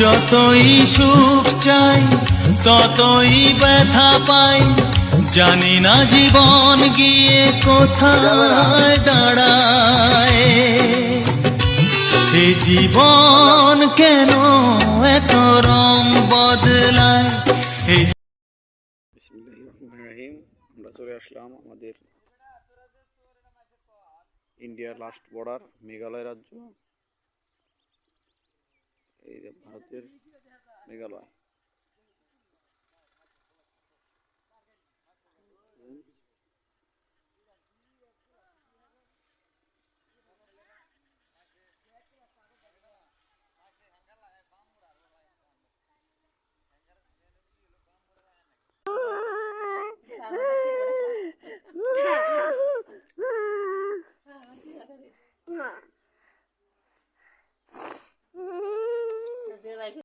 যতই সুখ চাই ততই ব্যথা পাই, জানি না জীবন গিয়ে কোথায় দাঁড়ায়। এই জীবন কেন এত রং বদলায়? বিসমিল্লাহির রহমানির রহিম। আমরা চলে আসলাম আমাদের ইন্ডিয়ার লাস্ট বর্ডার মেঘালয় রাজ্য, এই যে ভারতের মেঘালয়।